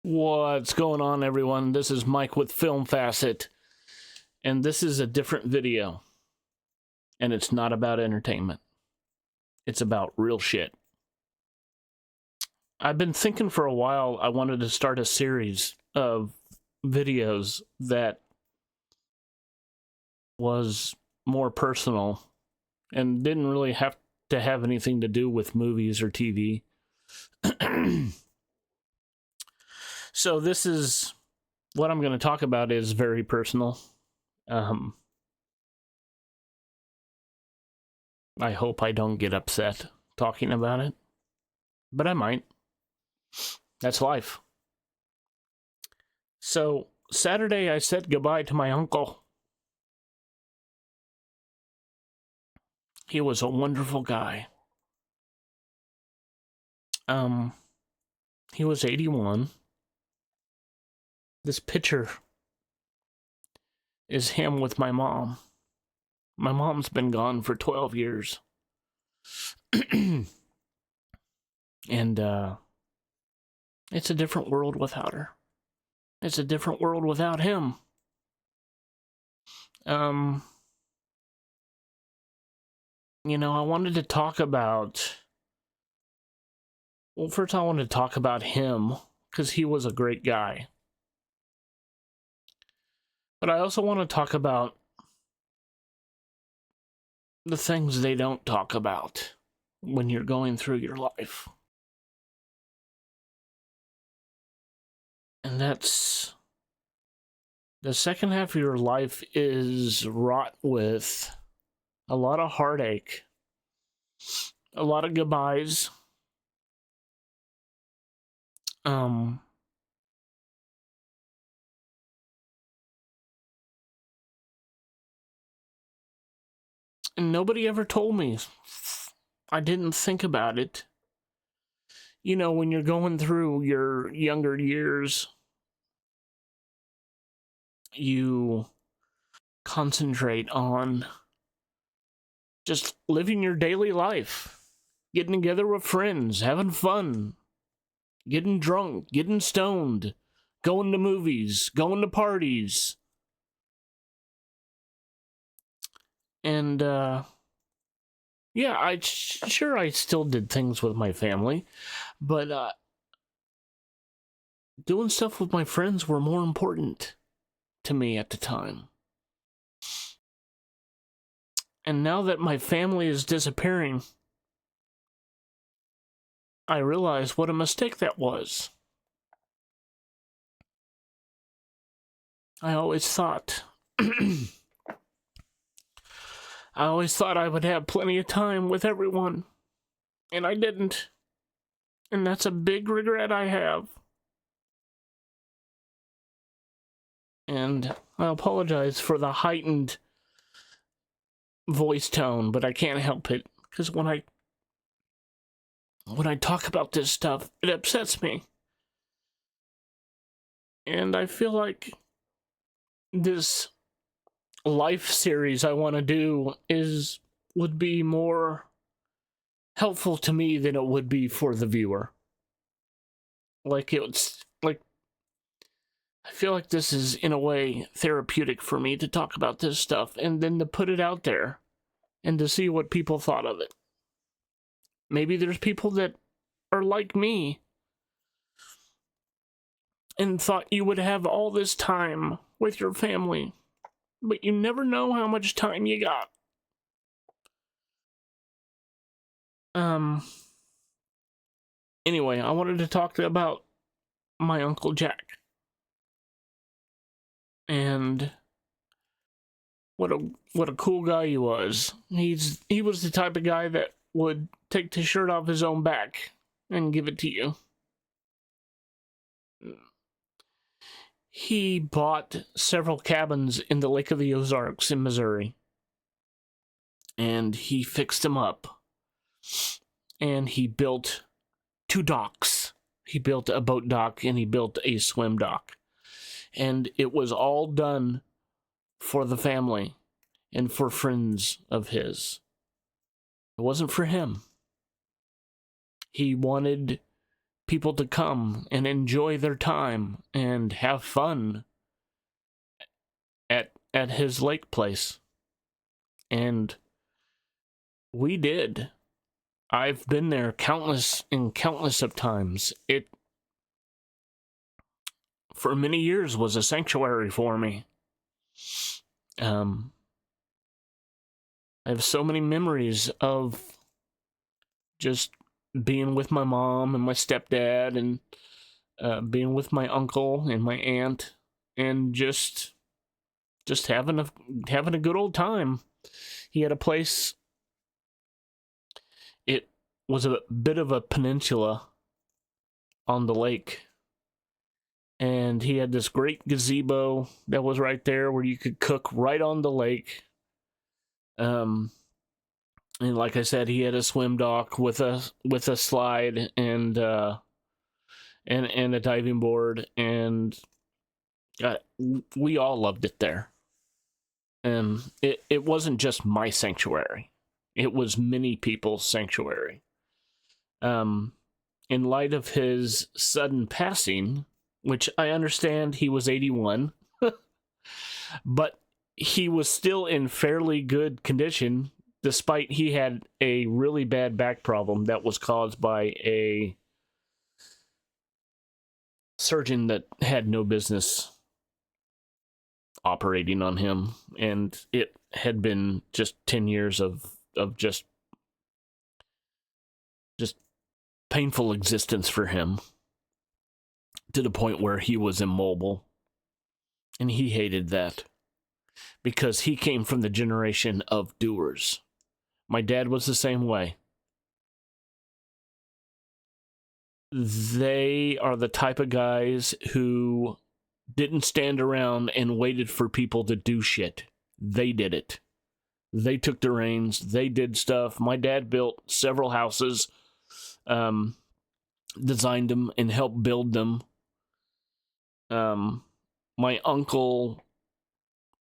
What's going on, everyone? This is Mike with Film Facet, and this is a different video. And it's not about entertainment. It's about real shit. I've been thinking for a while I wanted to start a series of videos that was more personal and didn't really have to have anything to do with movies or TV. So this is what I'm going to talk about is very personal. I hope I don't get upset talking about it, but I might. That's life. So Saturday I said goodbye to my uncle. He was a wonderful guy. He was 81. This picture is him with my mom. My mom's been gone for 12 years. And, it's a different world without her. It's a different world without him. I wanted to talk about... Well, first I wanted to talk about him, because he was a great guy. But I also want to talk about the things they don't talk about when you're going through your life. And that's... The second half of your life is wrought with a lot of heartache, a lot of goodbyes, and nobody ever told me. I didn't think about it. You know, when you're going through your younger years, you concentrate on just living your daily life, getting together with friends, having fun, getting drunk, getting stoned, going to movies, going to parties. And, yeah, I still did things with my family, but, doing stuff with my friends were more important to me at the time. And now that my family is disappearing, I realize what a mistake that was. I always thought I would have plenty of time with everyone, and I didn't. And that's a big regret I have. And I apologize for the heightened voice tone, but I can't help it, because when I talk about this stuff, it upsets me. And I feel like this life series I want to do would be more helpful to me than it would be for the viewer. I feel like this is, in a way, therapeutic for me to talk about this stuff and then to put it out there and to see what people thought of it. Maybe there's people that are like me and thought you would have all this time with your family, but you never know how much time you got. Anyway, I wanted to talk about my Uncle Jack. And what a cool guy he was. He was the type of guy that would take the shirt off his own back and give it to you. He bought several cabins in the Lake of the Ozarks in Missouri. And he fixed them up. And he built 2 docks. He built a boat dock and he built a swim dock. And it was all done for the family and for friends of his. It wasn't for him. He wanted people to come and enjoy their time and have fun at his lake place. And we did. I've been there countless of times. It, for many years, was a sanctuary for me. I have so many memories of just being with my mom and my stepdad, and being with my uncle and my aunt, and just having a good old time. He had a place. It was a bit of a peninsula on the lake, and he had this great gazebo that was right there where you could cook right on the lake. And like I said, he had a swim dock with a slide and a diving board, and we all loved it there. It wasn't just my sanctuary; it was many people's sanctuary. In light of his sudden passing, which I understand he was 81, but he was still in fairly good condition, despite he had a really bad back problem that was caused by a surgeon that had no business operating on him, and it had been just 10 years of just painful existence for him, to the point where he was immobile, and he hated that because he came from the generation of doers. My dad was the same way. They are the type of guys who didn't stand around and waited for people to do shit. They did it. They took the reins. They did stuff. My dad built several houses, designed them, and helped build them. My uncle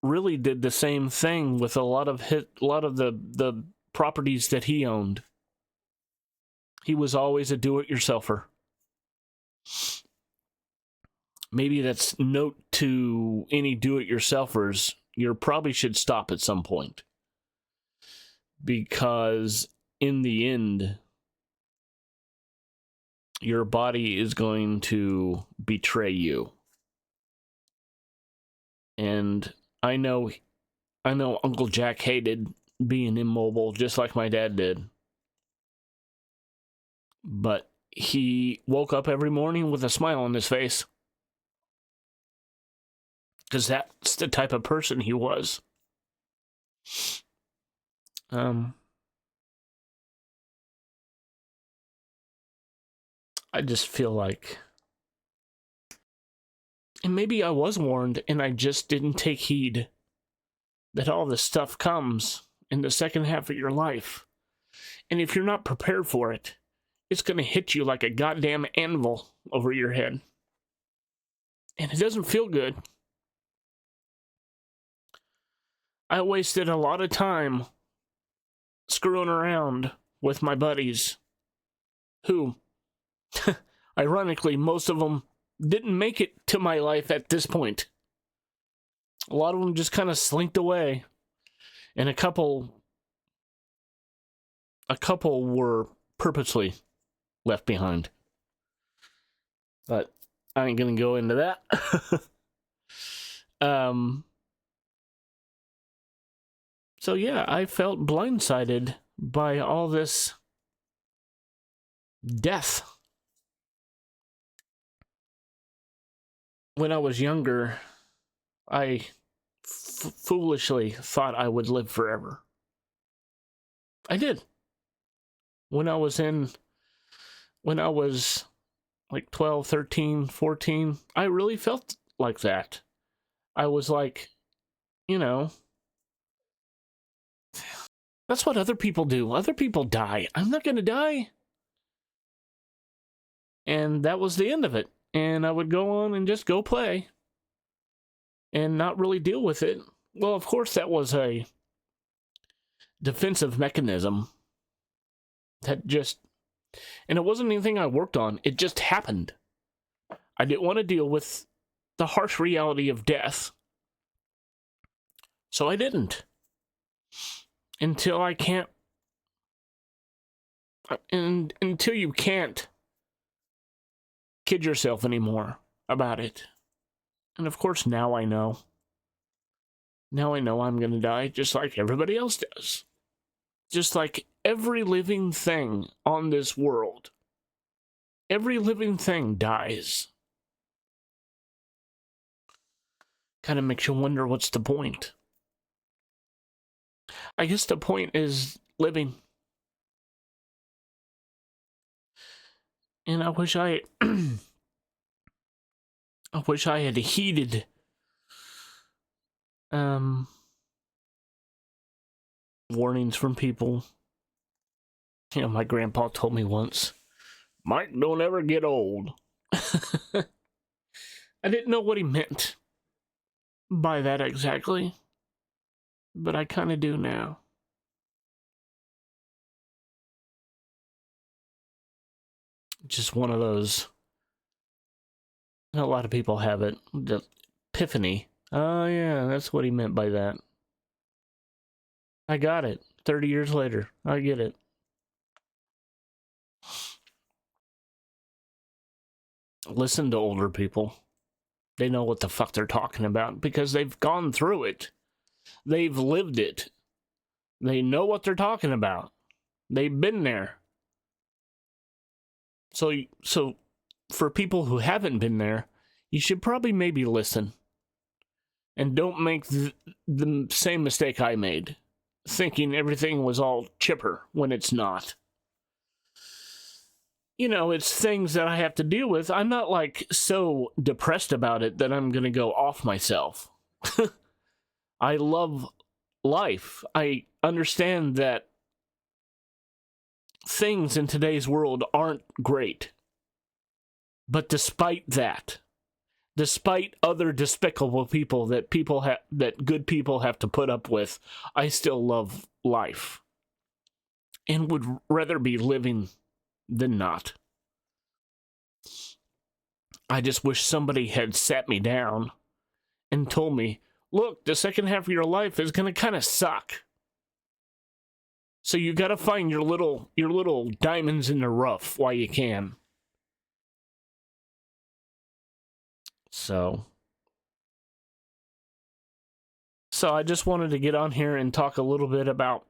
really did the same thing with a lot of the properties that he owned. He was always a do-it-yourselfer. Maybe that's note to any do-it-yourselfers. You probably should stop at some point, because in the end, your body is going to betray you. And I know Uncle Jack hated being immobile, just like my dad did. But he woke up every morning with a smile on his face, because that's the type of person he was. I just feel like, and maybe I was warned and I just didn't take heed, that all this stuff comes in the second half of your life. And if you're not prepared for it, it's going to hit you like a goddamn anvil over your head. And it doesn't feel good. I wasted a lot of time screwing around with my buddies, who, ironically, most of them didn't make it to my life at this point. A lot of them just kind of slinked away, and a couple were purposely left behind. But I ain't gonna go into that. So yeah, I felt blindsided by all this death. When I was younger, I foolishly thought I would live forever. I did. When I was like 12, 13, 14, I really felt like that. I was like, that's what other people do. Other people die. I'm not going to die. And that was the end of it. And I would go on and just go play and not really deal with it. Well, of course, that was a defensive mechanism that just And it wasn't anything I worked on. It just happened. I didn't want to deal with the harsh reality of death. So I didn't. Until I can't. And until you can't kid yourself anymore about it. And of course, now I know. Now I know I'm going to die just like everybody else does. Just like every living thing on this world. Every living thing dies. Kind of makes you wonder what's the point. I guess the point is living. And I wish I had heeded warnings from people. You know, my grandpa told me once, Mike, don't ever get old. I didn't know what he meant by that exactly, but I kind of do now. Just one of those. A lot of people have it. The epiphany. Oh yeah, that's what he meant by that. I got it. 30 years later, I get it. Listen to older people. They know what the fuck they're talking about because they've gone through it. They've lived it. They know what they're talking about. They've been there. So for people who haven't been there, you should probably maybe listen. And don't make the same mistake I made, thinking everything was all chipper when it's not. You know, it's things that I have to deal with. I'm not like so depressed about it that I'm going to go off myself. I love life. I understand that things in today's world aren't great. But despite that, despite other despicable people that good people have to put up with, I still love life. And would rather be living than not. I just wish somebody had sat me down and told me, look, the second half of your life is going to kind of suck. So you got to find your little diamonds in the rough while you can. So I just wanted to get on here and talk a little bit about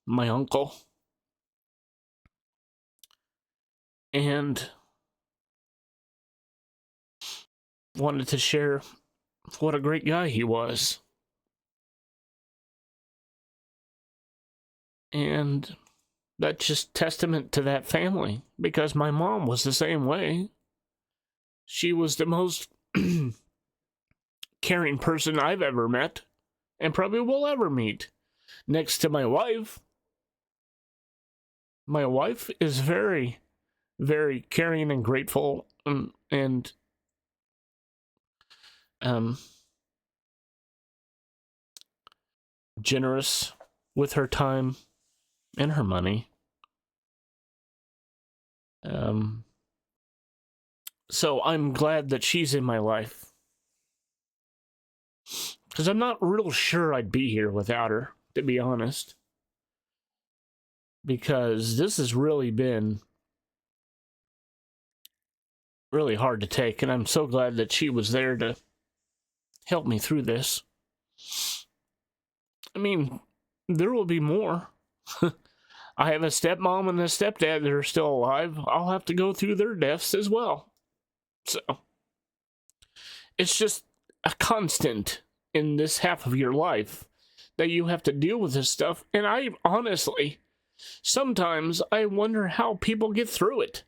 my uncle. And wanted to share what a great guy he was. And that's just testament to that family, because my mom was the same way. She was the most caring person I've ever met, and probably will ever meet, next to my wife. My wife is very, very caring and grateful and generous with her time and her money. So I'm glad that she's in my life. Because I'm not real sure I'd be here without her, to be honest. Because this has really been really hard to take, and I'm so glad that she was there to help me through this. I mean, there will be more. I have a stepmom and a stepdad that are still alive. I'll have to go through their deaths as well. So, it's just a constant in this half of your life that you have to deal with this stuff. And I honestly, sometimes I wonder how people get through it.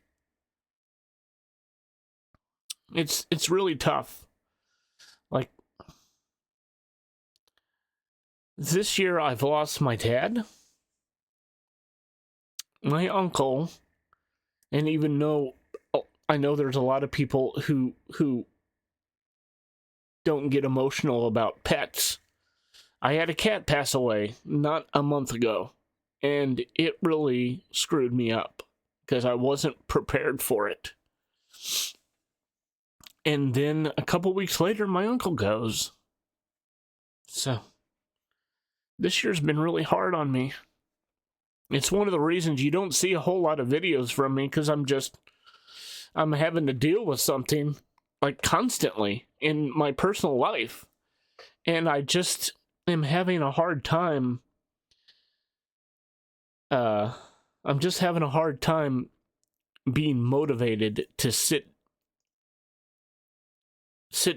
It's really tough. Like, this year I've lost my dad, my uncle, and even though I know there's a lot of people who don't get emotional about pets. I had a cat pass away not a month ago, and it really screwed me up because I wasn't prepared for it. And then a couple weeks later, my uncle goes. So this year's been really hard on me. It's one of the reasons you don't see a whole lot of videos from me, because I'm having to deal with something like constantly in my personal life. And I just am having a hard time. I'm just having a hard time being motivated to sit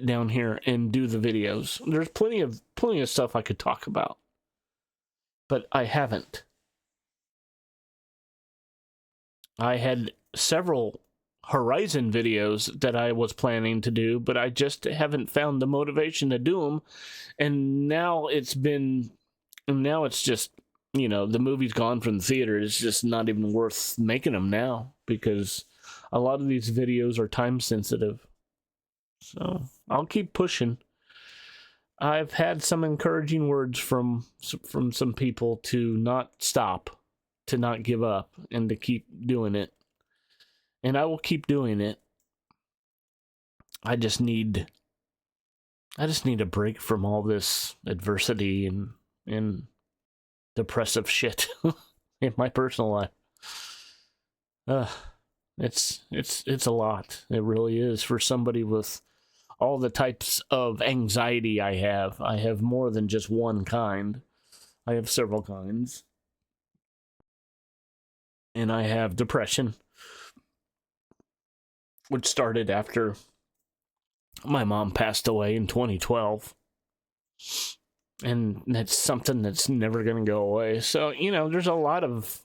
down here and do the videos. There's plenty of stuff I could talk about, but I haven't. I had several Horizon videos that I was planning to do, but I just haven't found the motivation to do them. And now it's just, the movie's gone from the theater. It's just not even worth making them now, because a lot of these videos are time sensitive. So I'll keep pushing. I've had some encouraging words from some people to not stop, to not give up, and to keep doing it. And I will keep doing it. I just need a break from all this adversity and depressive shit in my personal life. It's a lot. It really is, for somebody with all the types of anxiety I have. I have more than just one kind. I have several kinds. And I have depression, which started after my mom passed away in 2012. And that's something that's never going to go away. So, there's a lot of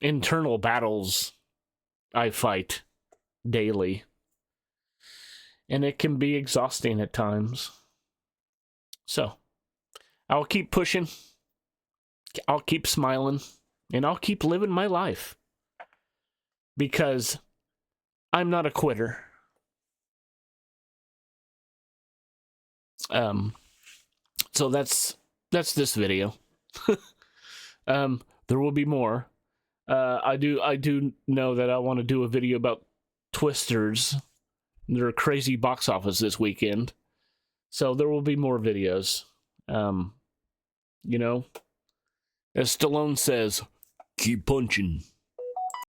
internal battles I fight daily. And it can be exhausting at times. So, I'll keep pushing. I'll keep smiling. And I'll keep living my life. Because I'm not a quitter. So that's this video. There will be more. I do know that I want to do a video about Twisters. They're a crazy box office this weekend. So there will be more videos. As Stallone says, keep punching.